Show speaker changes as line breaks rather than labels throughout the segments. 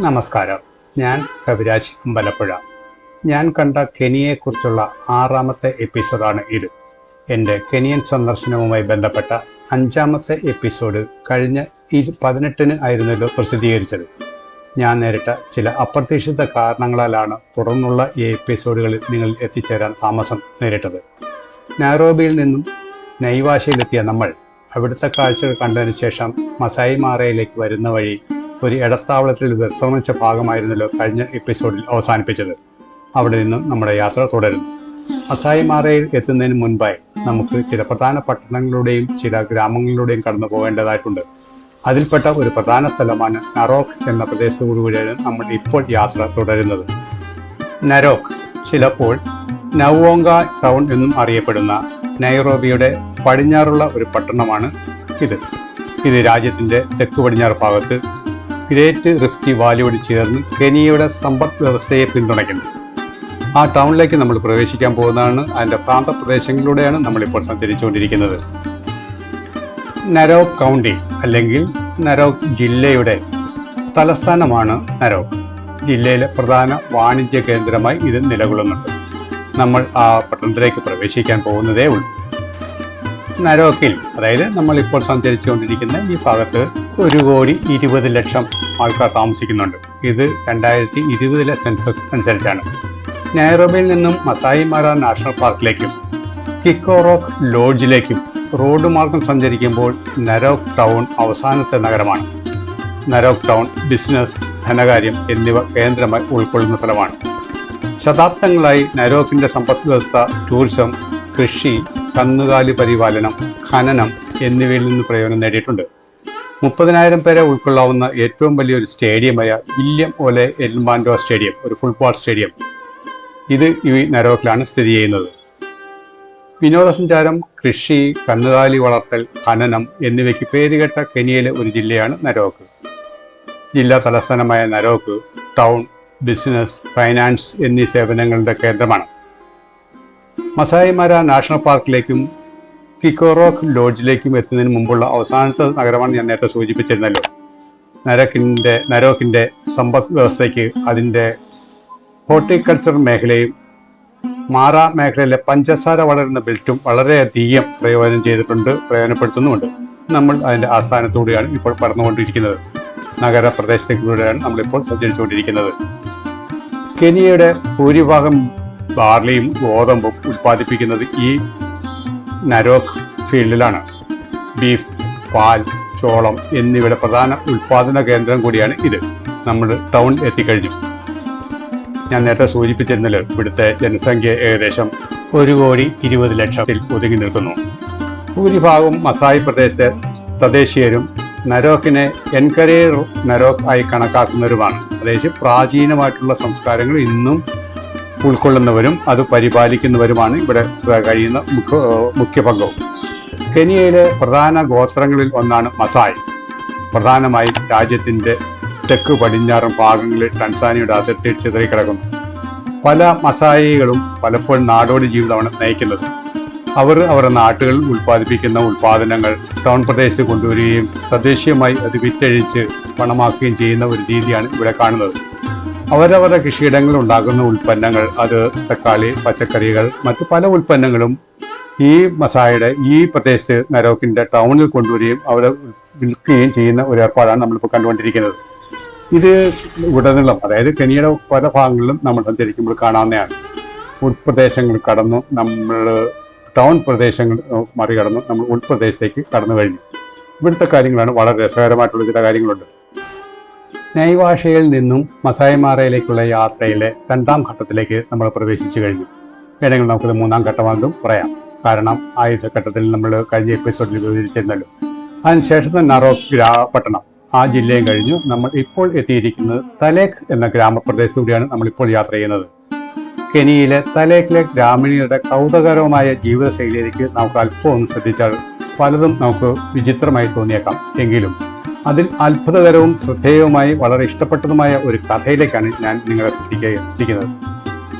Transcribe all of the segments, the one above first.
നമസ്കാരം. ഞാൻ കവിരാജ് അമ്പലപ്പുഴ. ഞാൻ കണ്ട കെനിയയെക്കുറിച്ചുള്ള 6ാമത്തെ എപ്പിസോഡാണ് ഇത്. എൻ്റെ കെനിയൻ സന്ദർശനവുമായി ബന്ധപ്പെട്ട 5ാമത്തെ എപ്പിസോഡ് കഴിഞ്ഞ 18-ന് ആയിരുന്നല്ലോ പ്രസിദ്ധീകരിച്ചത്. ഞാൻ നേരിട്ട ചില അപ്രതീക്ഷിത കാരണങ്ങളാലാണ് തുടർന്നുള്ള ഈ എപ്പിസോഡുകളിൽ നിങ്ങൾ എത്തിച്ചേരാൻ താമസം നേരിട്ടത്. നൈറോബിയിൽ നിന്നും നൈവാശയിലെത്തിയ നമ്മൾ അവിടുത്തെ കാഴ്ചകൾ കണ്ടതിന് ശേഷം മസായി മാറയിലേക്ക് വരുന്ന വഴി ഒരു ഇടത്താവളത്തിൽ വിശ്രമിച്ച ഭാഗമായിരുന്നല്ലോ കഴിഞ്ഞ എപ്പിസോഡിൽ അവസാനിപ്പിച്ചത്. അവിടെ നിന്നും നമ്മുടെ യാത്ര തുടരുന്നു. മസായി മാറയിൽ എത്തുന്നതിന് മുൻപായി നമുക്ക് ചില പ്രധാന പട്ടണങ്ങളുടെയും ചില ഗ്രാമങ്ങളിലൂടെയും കടന്നു പോകേണ്ടതായിട്ടുണ്ട്. അതിൽപ്പെട്ട ഒരു പ്രധാന സ്ഥലമാണ് നറോക്ക് എന്ന പ്രദേശത്തോടുകൂടിയാണ് നമ്മൾ ഇപ്പോൾ യാത്ര തുടരുന്നത്. നറോക്ക് ചിലപ്പോൾ നവോങ്ക ടൗൺ എന്നും അറിയപ്പെടുന്ന നൈറോബിയുടെ പടിഞ്ഞാറുള്ള ഒരു പട്ടണമാണ് ഇത് രാജ്യത്തിൻ്റെ തെക്ക് പടിഞ്ഞാറ് ഭാഗത്ത് ഗ്രേറ്റ് റിഫ്റ്റ് വാലിയോട് ചേർന്ന് കെനിയയുടെ സമ്പദ് വ്യവസ്ഥയെ പിന്തുണയ്ക്കുന്നു. ആ ടൗണിലേക്ക് നമ്മൾ പ്രവേശിക്കാൻ പോകുന്നതാണ്. അതിൻ്റെ പ്രാന്തപ്രദേശങ്ങളിലൂടെയാണ് നമ്മളിപ്പോൾ സഞ്ചരിച്ചുകൊണ്ടിരിക്കുന്നത്. നരോക്ക് കൗണ്ടി അല്ലെങ്കിൽ നരോക്ക് ജില്ലയുടെ തലസ്ഥാനമാണ് നരോക്ക്. ജില്ലയിലെ പ്രധാന വാണിജ്യ കേന്ദ്രമായി ഇത് നിലകൊള്ളുന്നുണ്ട്. നമ്മൾ ആ പട്ടണത്തിലേക്ക് പ്രവേശിക്കാൻ പോകുന്നതേ ഉള്ളൂ. നരോക്കിൽ, അതായത് നമ്മളിപ്പോൾ സഞ്ചരിച്ചുകൊണ്ടിരിക്കുന്ന ഈ ഭാഗത്ത് 1,20,00,000 ആൾക്കാർ താമസിക്കുന്നുണ്ട്. ഇത് 2020 സെൻസസ് അനുസരിച്ചാണ്. നൈറോബിയിൽ നിന്നും മസായി മാര നാഷണൽ പാർക്കിലേക്കും കിക്കോറോക്ക് ലോഡ്ജിലേക്കും റോഡ് മാർഗം സഞ്ചരിക്കുമ്പോൾ നരോക്ക് ടൗൺ അവസാനത്തെ നഗരമാണ്. നരോക്ക് ടൗൺ ബിസിനസ്, ധനകാര്യം എന്നിവ കേന്ദ്രമായി ഉൾക്കൊള്ളുന്ന സ്ഥലമാണ്. ശതാബ്ദങ്ങളായി നരോക്കിൻ്റെ സമ്പദ് വ്യവസ്ഥ ടൂറിസം, കൃഷി, കന്നുകാലി പരിപാലനം, ഖനനം എന്നിവയിൽ നിന്ന് പ്രയോജനം നേടിയിട്ടുണ്ട്. 30,000 പേരെ ഉൾക്കൊള്ളാവുന്ന ഏറ്റവും വലിയൊരു സ്റ്റേഡിയമായ വില്യം ഒലെ എൽമാൻഡോ സ്റ്റേഡിയം, ഒരു ഫുട്ബോൾ സ്റ്റേഡിയം, ഇത് ഈ നരോക്കിലാണ് സ്ഥിതി ചെയ്യുന്നത്. വിനോദസഞ്ചാരം, കൃഷി, കന്നുകാലി വളർത്തൽ, ഖനനം എന്നിവയ്ക്ക് പേരുകേട്ട കെനിയയിലെ ഒരു ജില്ലയാണ് നരോക്ക്. ജില്ലാ തലസ്ഥാനമായ നരോക്ക് ടൗൺ ബിസിനസ്, ഫൈനാൻസ് എന്നീ സേവനങ്ങളുടെ കേന്ദ്രമാണ്. മസായി മാര നാഷണൽ പാർക്കിലേക്കും കിക്കോറോക്ക് ലോഡ്ജിലേക്കും എത്തുന്നതിന് മുമ്പുള്ള അവസാനത്തെ നഗരമാണ് ഞാൻ നേരത്തെ സൂചിപ്പിച്ചിരുന്നല്ലോ. നരോക്കിൻ്റെ സമ്പദ് വ്യവസ്ഥയ്ക്ക് അതിൻ്റെ ഹോർട്ടിക്കൾച്ചർ മേഖലയും മാറ മേഖലയിലെ പഞ്ചസാര വളരുന്ന ബെൽറ്റും വളരെയധികം പ്രയോജനപ്പെടുത്തുന്നുമുണ്ട്. നമ്മൾ അതിൻ്റെ ആസ്ഥാനത്തൂടെയാണ് ഇപ്പോൾ കടന്നുകൊണ്ടിരിക്കുന്നത്. നഗരപ്രദേശത്തിലൂടെയാണ് നമ്മളിപ്പോൾ സഞ്ചരിച്ചുകൊണ്ടിരിക്കുന്നത്. കെനിയയുടെ ഭൂരിഭാഗം ബാർലിയും ഗോതമ്പും ഉൽപ്പാദിപ്പിക്കുന്നത് ഈ നരോക്ക് ഫീൽഡിലാണ്. ബീഫ്, പാൽ, ചോളം എന്നിവയുടെ പ്രധാന ഉൽപ്പാദന കേന്ദ്രം കൂടിയാണ് ഇത്. നമ്മൾ ടൗൺ എത്തിക്കഴിഞ്ഞു. ഞാൻ നേരത്തെ സൂചിപ്പിച്ചിരുന്നല്ലോ, ഇവിടുത്തെ ജനസംഖ്യ ഏകദേശം 1,20,00,000 ഒതുങ്ങി നിൽക്കുന്നു. ഭൂരിഭാഗം മസായി പ്രദേശത്തെ തദ്ദേശീയരും നരോക്കിനെ എൻകരേർ നരോക്ക് ആയി കണക്കാക്കുന്നവരുമാണ്. അതായത് പ്രാചീനമായിട്ടുള്ള സംസ്കാരങ്ങൾ ഇന്നും ഉൾക്കൊള്ളുന്നവരും അത് പരിപാലിക്കുന്നവരുമാണ് ഇവിടെ കഴിയുന്ന മുഖ്യ പങ്കവും. കെനിയയിലെ പ്രധാന ഗോത്രങ്ങളിൽ ഒന്നാണ് മസായി. പ്രധാനമായും രാജ്യത്തിൻ്റെ തെക്ക് പടിഞ്ഞാറൻ ഭാഗങ്ങളിൽ ടാൻസാനിയയുടെ അതിർത്തിയിൽ ചിതറിക്കിടക്കുന്നു. പല മസായികളും പലപ്പോഴും നാടോടി ജീവിതമാണ് നയിക്കുന്നത്. അവർ അവരുടെ നാട്ടുകളിൽ ഉൽപ്പാദിപ്പിക്കുന്ന ഉൽപ്പാദനങ്ങൾ ടൗൺ പ്രദേശത്ത് കൊണ്ടുവരികയും തദ്ദേശീയമായി അത് വിറ്റഴിച്ച് പണമാക്കുകയും ചെയ്യുന്ന ഒരു രീതിയാണ് ഇവിടെ കാണുന്നത്. അവരവരുടെ കൃഷിയിടങ്ങളിൽ ഉണ്ടാക്കുന്ന ഉൽപ്പന്നങ്ങൾ, അത് തക്കാളി, പച്ചക്കറികൾ, മറ്റു പല ഉൽപ്പന്നങ്ങളും ഈ മസായിയുടെ ഈ പ്രദേശത്ത് നരോക്കിൻ്റെ ടൗണിൽ കൊണ്ടുവരികയും അവിടെ വിൽക്കുകയും ചെയ്യുന്ന ഒരു ഏർപ്പാടാണ് നമ്മളിപ്പോൾ കണ്ടുകൊണ്ടിരിക്കുന്നത്. ഇത് ഉടനീളം, അതായത് കെനിയയുടെ പല ഭാഗങ്ങളിലും നമ്മൾ സഞ്ചരിക്കുമ്പോൾ കാണാവുന്നതാണ്. ഉൾപ്രദേശങ്ങൾ കടന്നു നമ്മൾ ടൗൺ പ്രദേശങ്ങൾ മറികടന്ന് നമ്മൾ ഉൾപ്രദേശത്തേക്ക് കടന്നു കഴിഞ്ഞു. ഇവിടുത്തെ കാര്യങ്ങളാണ് വളരെ രസകരമായിട്ടുള്ള ചില കാര്യങ്ങളുണ്ട്. നൈവാഷയിൽ നിന്നും മസായി മാറയിലേക്കുള്ള യാത്രയിലെ 2ാം ഘട്ടത്തിലേക്ക് നമ്മൾ പ്രവേശിച്ചു കഴിഞ്ഞു. വേണമെങ്കിൽ നമുക്കത് 3ാം ഘട്ടമാണെന്നും പറയാം. കാരണം ആദ്യത്തെ ഘട്ടത്തിൽ നമ്മൾ കഴിഞ്ഞ എപ്പിസോഡിൽ വിവരിച്ചിരുന്നല്ലോ. അതിനുശേഷം നറോക്ക് പട്ടണം, ആ ജില്ലയും കഴിഞ്ഞു നമ്മൾ ഇപ്പോൾ എത്തിയിരിക്കുന്നത് തലേക്ക് എന്ന ഗ്രാമപ്രദേശത്തൂടെയാണ് നമ്മളിപ്പോൾ യാത്ര ചെയ്യുന്നത്. കെനിയയിലെ തലേക്കിലെ ഗ്രാമീണരുടെ കൗതുകകരമായ ജീവിതശൈലിയിലേക്ക് നമുക്ക് അല്പം ഒന്ന് ശ്രദ്ധിച്ചാൽ പലതും നമുക്ക് വിചിത്രമായി തോന്നിയേക്കാം. എങ്കിലും അതിൽ അത്ഭുതകരവും ശ്രദ്ധേയവുമായി വളരെ ഇഷ്ടപ്പെട്ടതുമായ ഒരു കഥയിലേക്കാണ് ഞാൻ നിങ്ങളെ എത്തിക്കുന്നത്.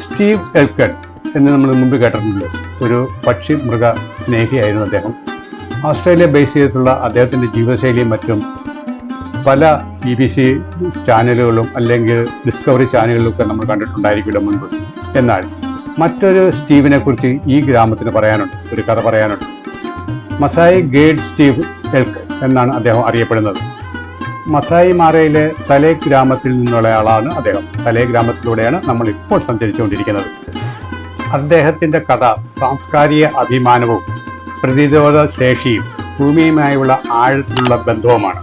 സ്റ്റീവ് എൽക്കട്ട് എന്ന് നമ്മൾ മുമ്പ് കേട്ടിട്ടുണ്ട്. ഒരു പക്ഷി മൃഗ സ്നേഹിയായിരുന്നു അദ്ദേഹം. ഓസ്ട്രേലിയ ബേസ് ചെയ്തിട്ടുള്ള അദ്ദേഹത്തിൻ്റെ ജീവിതശൈലിയും മറ്റും പല BBC ചാനലുകളും അല്ലെങ്കിൽ ഡിസ്കവറി ചാനലുകളൊക്കെ നമ്മൾ കണ്ടിട്ടുണ്ടായിരിക്കില്ല മുൻപ്. എന്നാൽ മറ്റൊരു സ്റ്റീവിനെ കുറിച്ച് ഈ ഗ്രാമത്തിന് പറയാനുണ്ട്, ഒരു കഥ പറയാനുണ്ട്. മസായി ഗേഡ് സ്റ്റീവ് എൽക്ക് എന്നാണ് അദ്ദേഹം അറിയപ്പെടുന്നത്. മസായി മാറയിലെ തലേ ഗ്രാമത്തിൽ നിന്നുള്ള ആളാണ് അദ്ദേഹം. തലേ ഗ്രാമത്തിലൂടെയാണ് നമ്മൾ ഇപ്പോൾ സഞ്ചരിച്ചുകൊണ്ടിരിക്കുന്നത്. അദ്ദേഹത്തിന്റെ കഥ സാംസ്കാരിക അഭിമാനവും പ്രതിരോധ ശേഷിയും ഭൂമിയുമായുള്ള ആഴത്തിലുള്ള ബന്ധവുമാണ്.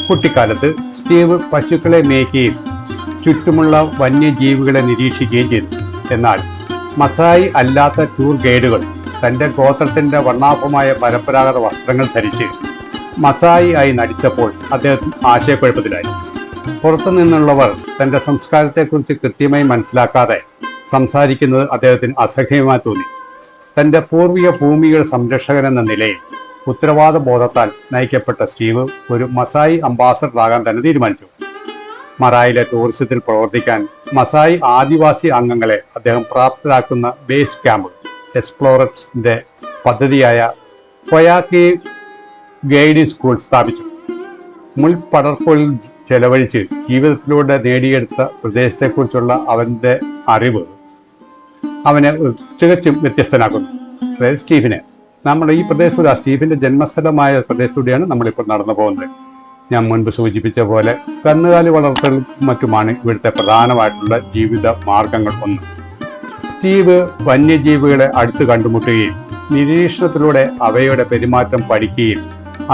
കുട്ടിക്കാലത്ത് സ്റ്റീവ് പശുക്കളെ മേയ്ക്കുകയും ചുറ്റുമുള്ള വന്യജീവികളെ നിരീക്ഷിക്കുകയും ചെയ്തു. എന്നാൽ മസായി അല്ലാത്ത ടൂർ ഗൈഡുകൾ തൻ്റെ ഗോത്രത്തിൻ്റെ വർണ്ണാഭമായ പരമ്പരാഗത വസ്ത്രങ്ങൾ ധരിച്ച് മസായി ആയി നടിച്ചപ്പോൾ അദ്ദേഹം ആശയക്കുഴപ്പത്തിലായി. പുറത്തു നിന്നുള്ളവർ തൻ്റെ സംസ്കാരത്തെക്കുറിച്ച് കൃത്യമായി മനസ്സിലാക്കാതെ സംസാരിക്കുന്നത് അദ്ദേഹത്തിന് അസഹ്യമായി തോന്നി. തൻ്റെ പൂർവിക ഭൂമിയുടെ സംരക്ഷകൻ എന്ന നിലയിൽ ഉത്തരവാദ ബോധത്താൽ നയിക്കപ്പെട്ട സ്റ്റീവ് ഒരു മസായി അംബാസഡറാകാൻ തന്നെ തീരുമാനിച്ചു. മറായിലെ ടൂറിസത്തിൽ പ്രവർത്തിക്കാൻ മസായി ആദിവാസി അംഗങ്ങളെ അദ്ദേഹം പ്രാപ്തരാക്കുന്ന ബേസ് ക്യാമ്പ് എക്സ്പ്ലോറേഴ്സിന്റെ പദ്ധതിയായ കൊയാക്കി ഗൈഡിംഗ് സ്കൂൾ സ്ഥാപിച്ചു. മുൾപടർപ്പുകളിൽ ചെലവഴിച്ച് ജീവിതത്തിലൂടെ നേടിയെടുത്ത പ്രദേശത്തെക്കുറിച്ചുള്ള അവന്റെ അറിവ് അവനെ തികച്ചും വ്യത്യസ്തനാക്കുന്നു. അതായത് സ്റ്റീഫിനെ നമ്മുടെ ഈ പ്രദേശത്തൂടെ, സ്റ്റീഫിന്റെ ജന്മസ്ഥലമായ പ്രദേശത്തൂടെയാണ് നമ്മളിപ്പോൾ നടന്നു പോകുന്നത്. ഞാൻ മുൻപ് സൂചിപ്പിച്ച പോലെ കന്നുകാലി വളർത്തലും മറ്റുമാണ് ഇവിടുത്തെ പ്രധാനമായിട്ടുള്ള ജീവിത മാർഗങ്ങൾ ഒന്ന്. സ്റ്റീവ് വന്യജീവികളെ അടുത്ത് കണ്ടുമുട്ടുകയും നിരീക്ഷണത്തിലൂടെ അവയുടെ പെരുമാറ്റം പഠിക്കുകയും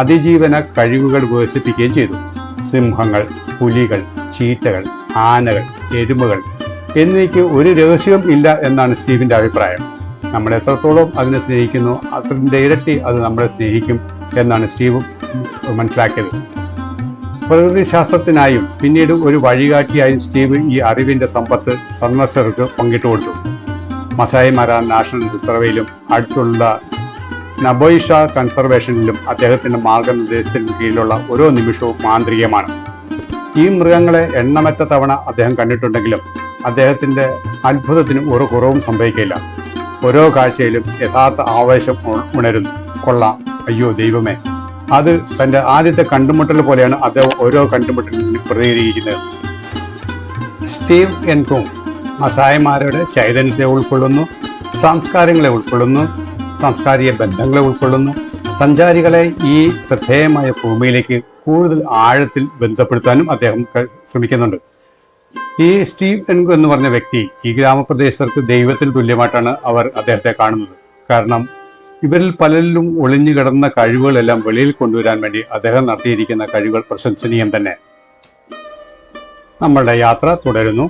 അതിജീവന കഴിവുകൾ വികസിപ്പിക്കുകയും ചെയ്തു. സിംഹങ്ങൾ, പുലികൾ, ചീറ്റകൾ, ആനകൾ, എരുമകൾ എന്നിവയ്ക്ക് ഒരു രഹസ്യവും ഇല്ല എന്നാണ് സ്റ്റീവിന്റെ അഭിപ്രായം. നമ്മൾ എത്രത്തോളം അതിനെ സ്നേഹിക്കുന്നു അതിൻ്റെ ഇരട്ടി അത് നമ്മളെ സ്നേഹിക്കും എന്നാണ് സ്റ്റീവ് മനസ്സിലാക്കിയത്. പ്രകൃതിശാസ്ത്രത്തിനായും പിന്നീട് ഒരു വഴികാട്ടിയായും സ്റ്റീവ് ഈ അറിവിന്റെ സമ്പത്ത് സന്ദർശകർക്ക് പങ്കിട്ടു കൊടുത്തു. മസായി മാര നാഷണൽ റിസർവേയിലും അടുത്തുള്ള നബോയിഷ കൺസർവേഷനിലും അദ്ദേഹത്തിന്റെ മാർഗനിർദ്ദേശത്തിന് കീഴിലുള്ള ഓരോ നിമിഷവും മാന്ത്രികമാണ്. ഈ മൃഗങ്ങളെ എണ്ണമറ്റ തവണ അദ്ദേഹം കണ്ടിട്ടുണ്ടെങ്കിലും അദ്ദേഹത്തിന്റെ അത്ഭുതത്തിന് ഒരു കുറവും സംഭവിക്കില്ല. ഓരോ കാഴ്ചയിലും യഥാർത്ഥ ആവേശം ഉണരുന്നു. കൊള്ളാം, അയ്യോ ദൈവമേ. അത് തൻ്റെ ആദ്യത്തെ കണ്ടുമുട്ടൽ പോലെയാണ് അദ്ദേഹം ഓരോ കണ്ടുമുട്ടലിനും പ്രതികരിക്കുന്നത്. സ്റ്റീവ് എൻകുങ് മസായിമാരുടെ ചൈതന്യത്തെ ഉൾക്കൊള്ളുന്നു, സംസ്കാരങ്ങളെ ഉൾക്കൊള്ളുന്നു, സാംസ്കാരിക ബന്ധങ്ങളെ ഉൾക്കൊള്ളുന്നു. സഞ്ചാരികളെ ഈ ശ്രദ്ധേയമായ ഭൂമിയിലേക്ക് കൂടുതൽ ആഴത്തിൽ ബന്ധപ്പെടുത്താനും അദ്ദേഹം ശ്രമിക്കുന്നുണ്ട്. ഈ സ്റ്റീവ് എൻകു എന്ന് പറഞ്ഞ വ്യക്തി ഈ ഗ്രാമപ്രദേശർക്ക് ദൈവത്തിന് തുല്യമായിട്ടാണ് അവർ അദ്ദേഹത്തെ കാണുന്നത്. കാരണം ഇവരിൽ പലരിലും ഒളിഞ്ഞു കിടന്ന കഴിവുകളെല്ലാം വെളിയിൽ കൊണ്ടുവരാൻ വേണ്ടി അദ്ദേഹം നടത്തിയിരിക്കുന്ന കഴിവുകൾ പ്രശംസനീയം തന്നെ. നമ്മളുടെ യാത്ര തുടരുന്നു.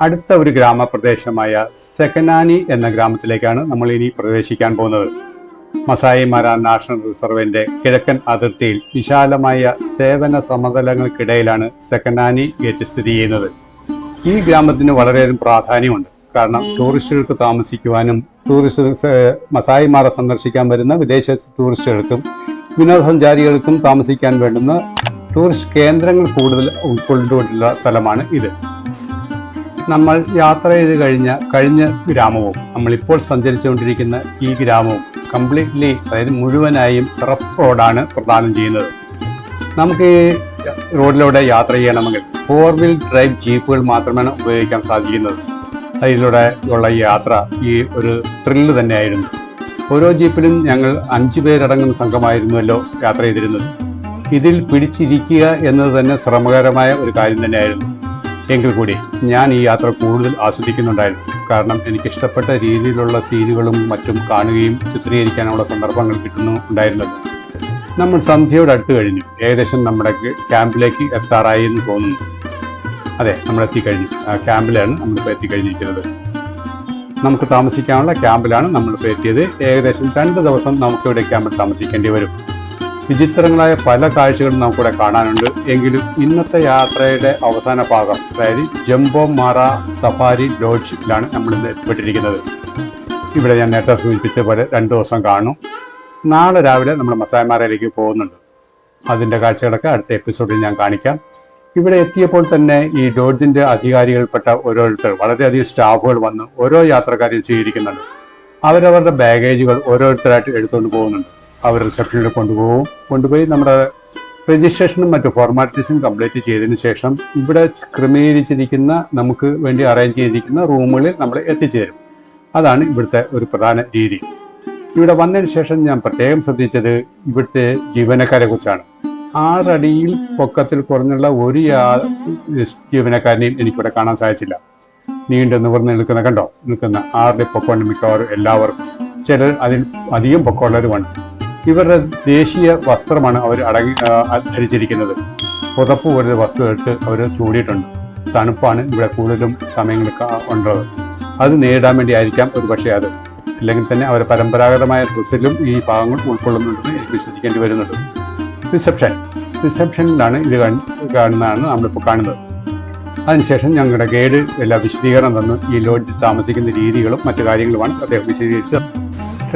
അടുത്ത ഒരു ഗ്രാമപ്രദേശമായ സെക്കനാനി എന്ന ഗ്രാമത്തിലേക്കാണ് നമ്മൾ ഇനി പ്രവേശിക്കാൻ പോകുന്നത്. മസായി മാര നാഷണൽ റിസർവിന്റെ കിഴക്കൻ അതിർത്തിയിൽ വിശാലമായ സേവന സമതലങ്ങൾക്കിടയിലാണ് സെക്കനാനി ഗേറ്റ് സ്ഥിതി ചെയ്യുന്നത്. ഈ ഗ്രാമത്തിന് വളരെയധികം പ്രാധാന്യമുണ്ട്. കാരണം ടൂറിസ്റ്റുകൾക്ക് താമസിക്കുവാനും മസായി മാറ സന്ദർശിക്കാൻ വരുന്ന വിദേശ ടൂറിസ്റ്റുകൾക്കും വിനോദസഞ്ചാരികൾക്കും താമസിക്കാൻ വേണ്ടുന്ന ടൂറിസ്റ്റ് കേന്ദ്രങ്ങൾ കൂടുതൽ ഉൾക്കൊണ്ടുകൊണ്ടുള്ള സ്ഥലമാണ് ഇത്. നമ്മൾ യാത്ര ചെയ്ത് കഴിഞ്ഞ ഗ്രാമവും നമ്മളിപ്പോൾ സഞ്ചരിച്ചുകൊണ്ടിരിക്കുന്ന ഈ ഗ്രാമവും കംപ്ലീറ്റ്ലി, അതായത് മുഴുവനായും റഫ് റോഡാണ് പ്രദാനം ചെയ്യുന്നത്. നമുക്ക് ഈ റോഡിലൂടെ യാത്ര ചെയ്യണമെങ്കിൽ 4 വീൽ ഡ്രൈവ് ജീപ്പുകൾ മാത്രമാണ് ഉപയോഗിക്കാൻ സാധിക്കുന്നത്. അതിലൂടെ ഉള്ള യാത്ര ഈ ഒരു ത്രില്ല് തന്നെയായിരുന്നു. ഓരോ ജീപ്പിലും ഞങ്ങൾ 5 പേരടങ്ങുന്ന സംഘമായിരുന്നുവല്ലോ യാത്ര ചെയ്തിരുന്നത്. ഇതിൽ പിടിച്ചിരിക്കുക എന്നത് തന്നെ ശ്രമകരമായ ഒരു കാര്യം തന്നെയായിരുന്നു. എങ്കിൽ കൂടി ഞാൻ ഈ യാത്ര കൂടുതൽ ആസ്വദിക്കുന്നുണ്ടായിരുന്നു. കാരണം എനിക്കിഷ്ടപ്പെട്ട രീതിയിലുള്ള സീനുകളും മറ്റും കാണുകയും ചിത്രീകരിക്കാനുള്ള സന്ദർഭങ്ങൾ ഉണ്ടായിരുന്നത്. നമ്മൾ സന്ധ്യയോട് അടുത്ത് കഴിഞ്ഞു. ഏകദേശം നമ്മുടെ ക്യാമ്പിലേക്ക് എത്താറായി എന്ന് തോന്നുന്നു. അതെ, നമ്മൾ എത്തിക്കഴിഞ്ഞു. ക്യാമ്പിലാണ് നമ്മളിപ്പോൾ എത്തിക്കഴിഞ്ഞിരിക്കുന്നത്. നമുക്ക് താമസിക്കാനുള്ള ക്യാമ്പിലാണ് നമ്മളിപ്പോൾ എത്തിയത്. ഏകദേശം 2 ദിവസം നമുക്കിവിടെ ക്യാമ്പിൽ താമസിക്കേണ്ടി വരും. വിചിത്രങ്ങളായ പല കാഴ്ചകളും നമുക്കിവിടെ കാണാനുണ്ട്. എങ്കിലും ഇന്നത്തെ യാത്രയുടെ അവസാന ഭാഗം, അതായത് ജംബോ മാറ സഫാരി ലോഡ്ജിലാണ് നമ്മൾ ഇന്ന് എത്തിപ്പെട്ടിരിക്കുന്നത്. ഇവിടെ ഞാൻ നേരത്തെ സൂചിപ്പിച്ച പോലെ 2 ദിവസം കാണും. നാളെ രാവിലെ നമ്മൾ മസായി മാറയിലേക്ക് പോകുന്നുണ്ട്. അതിൻ്റെ കാഴ്ചകളൊക്കെ അടുത്ത എപ്പിസോഡിൽ ഞാൻ കാണിക്കാം. ഇവിടെ എത്തിയപ്പോൾ തന്നെ ഈ ലോഡ്ജിൻ്റെ അധികാരികൾപ്പെട്ട ഓരോരുത്തർ, വളരെയധികം സ്റ്റാഫുകൾ വന്ന് ഓരോ യാത്രക്കാരെയും സ്വീകരിക്കുന്നുണ്ട്. അവരവരുടെ ബാഗേജുകൾ ഓരോരുത്തരായിട്ട് എടുത്തുകൊണ്ട് പോകുന്നുണ്ട്. അവർ റിസപ്ഷനിൽ കൊണ്ടുപോയി നമ്മുടെ രജിസ്ട്രേഷനും മറ്റു ഫോർമാലിറ്റീസും കംപ്ലീറ്റ് ചെയ്തതിനു ശേഷം ഇവിടെ ക്രമീകരിച്ചിരിക്കുന്ന നമുക്ക് വേണ്ടി അറേഞ്ച് ചെയ്തിരിക്കുന്ന റൂമുകളിൽ നമ്മൾ എത്തിച്ചേരും. അതാണ് ഇവിടുത്തെ ഒരു പ്രധാന രീതി. ഇവിടെ വന്നതിന് ശേഷം ഞാൻ പ്രത്യേകം ശ്രദ്ധിച്ചത് ഇവിടുത്തെ ജീവനക്കാരെ കുറിച്ചാണ്. 6 അടിയിൽ പൊക്കത്തിൽ കുറഞ്ഞുള്ള ഒരു ജീവനക്കാരനെയും എനിക്കിവിടെ കാണാൻ സാധിച്ചില്ല. നീണ്ടു നിവർന്ന് നിൽക്കുന്ന 6 അടി പൊക്കമുണ്ട് മിക്കവാറും എല്ലാവർക്കും. ചിലർ അതിൽ അധികം പൊക്കമുള്ളവരുമാണ്. ഇവരുടെ ദേശീയ വസ്ത്രമാണ് അവർ ധരിച്ചിരിക്കുന്നത്. പുതപ്പ് പോലൊരു വസ്തു എടുത്ത് അവർ ചൂടിയിട്ടുണ്ട്. തണുപ്പാണ് ഇവിടെ കൂടുതലും സമയങ്ങൾക്ക് ഉള്ളത്. അത് നേരിടാൻ വേണ്ടി ആയിരിക്കാം ഒരു പക്ഷേ അത്. അല്ലെങ്കിൽ തന്നെ അവരുടെ പരമ്പരാഗതമായ ഡ്രസ്സിലും ഈ ഭാഗങ്ങൾ ഉൾക്കൊള്ളുന്നുണ്ടെന്ന് എനിക്ക് വിശ്വസിക്കേണ്ടി വരുന്നുണ്ട്. റിസപ്ഷനിലാണ് ഇത് കാണുന്നതാണ് നമ്മളിപ്പോൾ കാണുന്നത്. അതിനുശേഷം ഞങ്ങളുടെ ഗൈഡ് എല്ലാ വിശദീകരണം തന്നു. ഈ ലോഡ്ജിൽ താമസിക്കുന്ന രീതികളും മറ്റു കാര്യങ്ങളുമാണ് അദ്ദേഹം വിശദീകരിച്ചത്.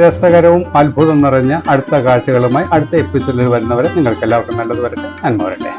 രസകരവും അത്ഭുതം നിറഞ്ഞ അടുത്ത കാഴ്ചകളുമായി അടുത്ത എപ്പിസോഡിൽ വരുന്നവരെ നിങ്ങൾക്ക് എല്ലാവർക്കും നല്ലത് വരട്ടെ, നന്മ വരട്ടെ.